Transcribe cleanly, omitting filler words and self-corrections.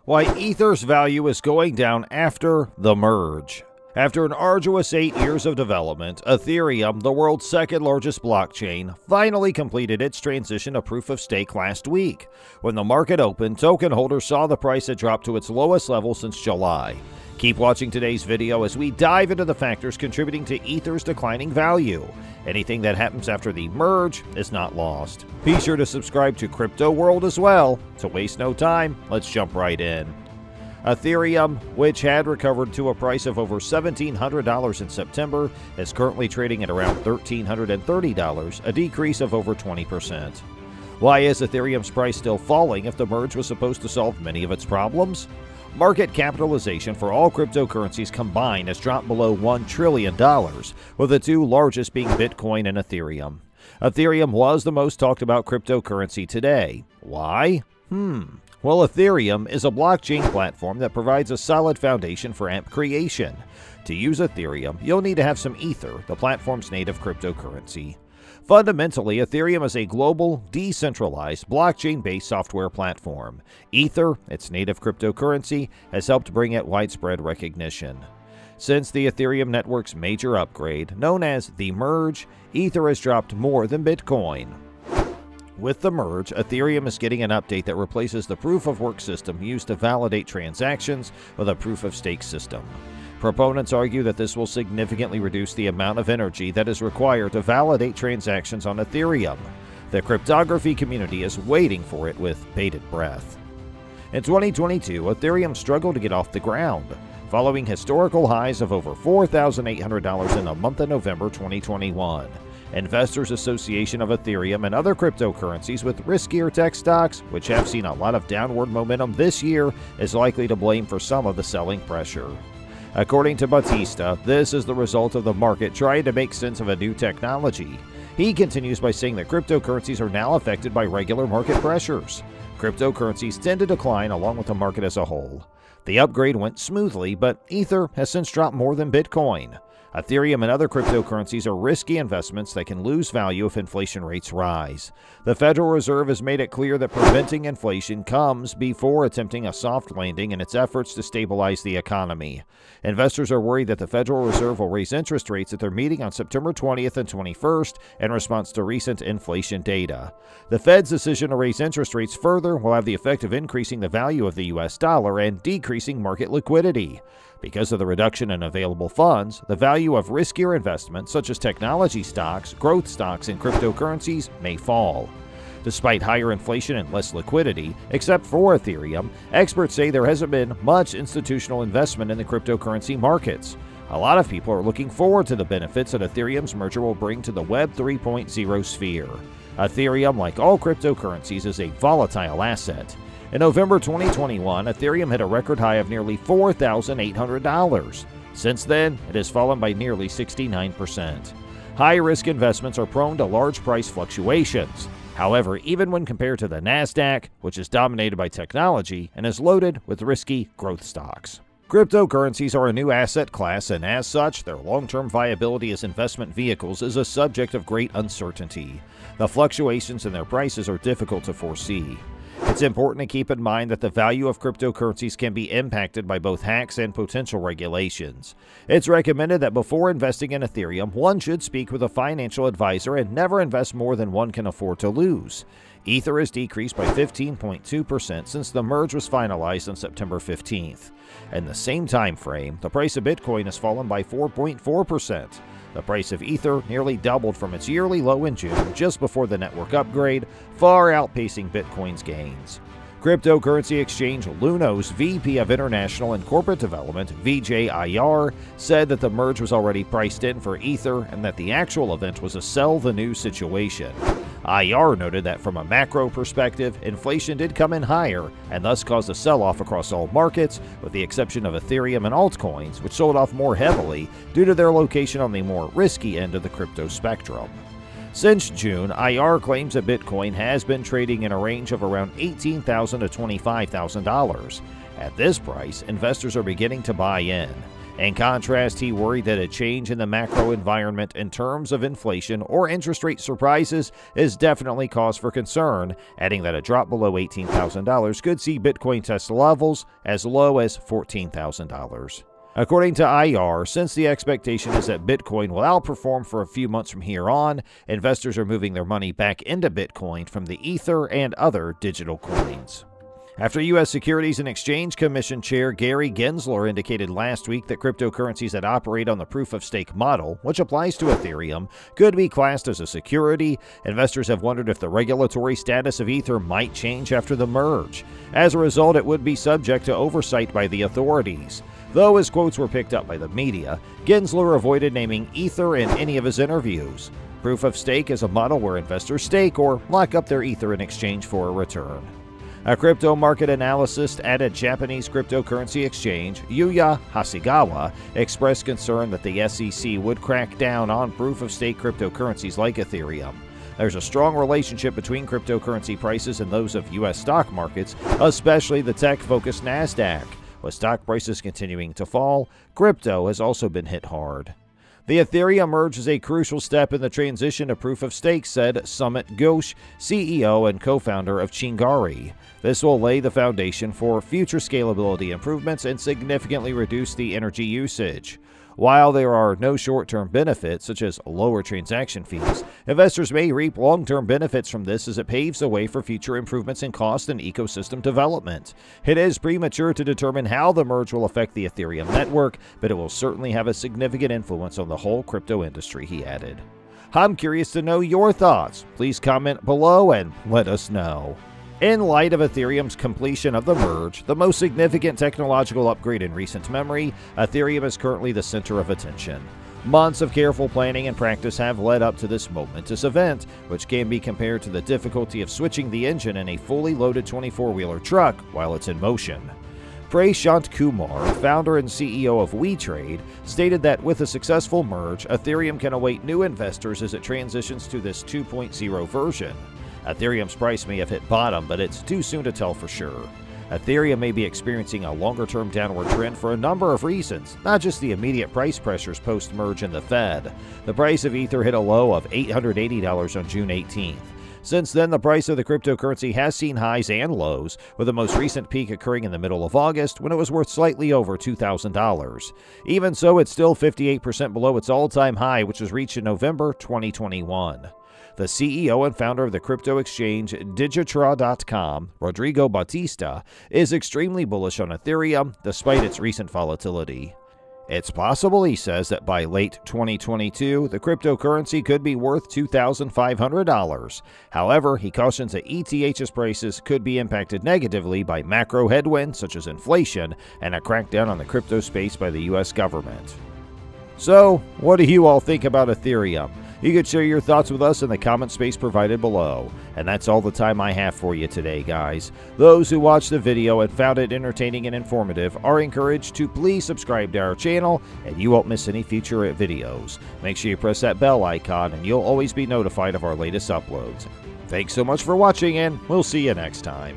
Why Ether's value is going down after the merge. After an arduous 8 years of development, Ethereum, the world's second largest blockchain, finally completed its transition to proof of stake last week. When the market opened, token holders saw the price had dropped to its lowest level since July. Keep watching today's video as we dive into the factors contributing to Ether's declining value. Anything that happens after the merge is not lost. Be sure to subscribe to Crypto World as well. To waste no time, let's jump right in. Ethereum, which had recovered to a price of over $1,700 in September, is currently trading at around $1,330, a decrease of over 20%. Why is Ethereum's price still falling if the merge was supposed to solve many of its problems? Market capitalization for all cryptocurrencies combined has dropped below $1 trillion, with the two largest being Bitcoin and Ethereum. Ethereum was the most talked about cryptocurrency today. Why? Well, Ethereum is a blockchain platform that provides a solid foundation for app creation. To use Ethereum, you'll need to have some Ether, the platform's native cryptocurrency. Fundamentally, Ethereum is a global, decentralized, blockchain-based software platform. Ether, its native cryptocurrency, has helped bring it widespread recognition. Since the Ethereum network's major upgrade, known as the merge, Ether has dropped more than Bitcoin. With the merge, Ethereum is getting an update that replaces the proof-of-work system used to validate transactions with a proof-of-stake system. Proponents argue that this will significantly reduce the amount of energy that is required to validate transactions on Ethereum. The cryptography community is waiting for it with bated breath. In 2022, Ethereum struggled to get off the ground, following historical highs of over $4,800 in the month of November 2021. Investors Association of Ethereum and other cryptocurrencies with riskier tech stocks, which have seen a lot of downward momentum this year, is likely to blame for some of the selling pressure. According to Batista, this is the result of the market trying to make sense of a new technology. He continues by saying that cryptocurrencies are now affected by regular market pressures. Cryptocurrencies tend to decline along with the market as a whole. The upgrade went smoothly, but Ether has since dropped more than Bitcoin. Ethereum and other cryptocurrencies are risky investments that can lose value if inflation rates rise. The Federal Reserve has made it clear that preventing inflation comes before attempting a soft landing in its efforts to stabilize the economy. Investors are worried that the Federal Reserve will raise interest rates at their meeting on September 20th and 21st in response to recent inflation data. The Fed's decision to raise interest rates further will have the effect of increasing the value of the U.S. dollar and decreasing market liquidity. Because of the reduction in available funds, the value of riskier investments such as technology stocks, growth stocks, and cryptocurrencies may fall. Despite higher inflation and less liquidity, except for Ethereum, experts say there hasn't been much institutional investment in the cryptocurrency markets. A lot of people are looking forward to the benefits that Ethereum's merger will bring to the Web 3.0 sphere. Ethereum, like all cryptocurrencies, is a volatile asset. In November 2021, Ethereum hit a record high of nearly $4,800. Since then, it has fallen by nearly 69%. High-risk investments are prone to large price fluctuations. However, even when compared to the NASDAQ, which is dominated by technology and is loaded with risky growth stocks. Cryptocurrencies are a new asset class, and as such, their long-term viability as investment vehicles is a subject of great uncertainty. The fluctuations in their prices are difficult to foresee. It's important to keep in mind that the value of cryptocurrencies can be impacted by both hacks and potential regulations. It's recommended that before investing in Ethereum, one should speak with a financial advisor and never invest more than one can afford to lose. Ether has decreased by 15.2% since the merge was finalized on September 15th. In the same time frame, the price of Bitcoin has fallen by 4.4%. The price of Ether nearly doubled from its yearly low in June just before the network upgrade, far outpacing Bitcoin's gains. Cryptocurrency exchange Luno's VP of International and Corporate Development, Vijay Iyer, said that the merge was already priced in for Ether and that the actual event was a sell the news situation. Iyer noted that from a macro perspective, inflation did come in higher and thus caused a sell-off across all markets, with the exception of Ethereum and altcoins, which sold off more heavily due to their location on the more risky end of the crypto spectrum. Since June, Iyer claims that Bitcoin has been trading in a range of around $18,000 to $25,000. At this price, investors are beginning to buy in. In contrast, he worried that a change in the macro environment in terms of inflation or interest rate surprises is definitely cause for concern, adding that a drop below $18,000 could see Bitcoin test levels as low as $14,000. According to IR, since the expectation is that Bitcoin will outperform for a few months from here on, investors are moving their money back into Bitcoin from the Ether and other digital coins. After U.S. Securities and Exchange Commission Chair Gary Gensler indicated last week that cryptocurrencies that operate on the proof-of-stake model, which applies to Ethereum, could be classed as a security, investors have wondered if the regulatory status of Ether might change after the merge. As a result, it would be subject to oversight by the authorities. Though his quotes were picked up by the media, Gensler avoided naming Ether in any of his interviews. Proof-of-stake is a model where investors stake or lock up their Ether in exchange for a return. A crypto market analyst at a Japanese cryptocurrency exchange, Yuya Hasegawa, expressed concern that the SEC would crack down on proof-of-stake cryptocurrencies like Ethereum. There's a strong relationship between cryptocurrency prices and those of U.S. stock markets, especially the tech-focused NASDAQ. With stock prices continuing to fall, crypto has also been hit hard. The Ethereum merge is a crucial step in the transition to proof-of-stake, said Sumit Ghosh, CEO and co-founder of Chingari. This will lay the foundation for future scalability improvements and significantly reduce the energy usage. While there are no short-term benefits, such as lower transaction fees, investors may reap long-term benefits from this as it paves the way for future improvements in cost and ecosystem development. It is premature to determine how the merge will affect the Ethereum network, but it will certainly have a significant influence on the whole crypto industry, he added. I'm curious to know your thoughts. Please comment below and let us know. In light of Ethereum's completion of the merge, the most significant technological upgrade in recent memory, Ethereum is currently the center of attention. Months of careful planning and practice have led up to this momentous event, which can be compared to the difficulty of switching the engine in a fully loaded 24-wheeler truck while it's in motion. Prashant Kumar, founder and CEO of WeTrade, stated that with a successful merge, Ethereum can await new investors as it transitions to this 2.0 version. Ethereum's price may have hit bottom, but it's too soon to tell for sure. Ethereum may be experiencing a longer-term downward trend for a number of reasons, not just the immediate price pressures post-merge in the Fed. The price of Ether hit a low of $880 on June 18th. Since then, the price of the cryptocurrency has seen highs and lows, with the most recent peak occurring in the middle of August when it was worth slightly over $2,000. Even so, it's still 58% below its all-time high, which was reached in November 2021. The CEO and founder of the crypto exchange Digitra.com, Rodrigo Bautista, is extremely bullish on Ethereum despite its recent volatility. It's possible, he says, that by late 2022, the cryptocurrency could be worth $2,500. However, he cautions that ETH's prices could be impacted negatively by macro headwinds such as inflation and a crackdown on the crypto space by the U.S. government. So, what do you all think about Ethereum? You could share your thoughts with us in the comment space provided below. And that's all the time I have for you today, guys. Those who watched the video and found it entertaining and informative are encouraged to please subscribe to our channel and you won't miss any future videos. Make sure you press that bell icon and you'll always be notified of our latest uploads. Thanks so much for watching and we'll see you next time.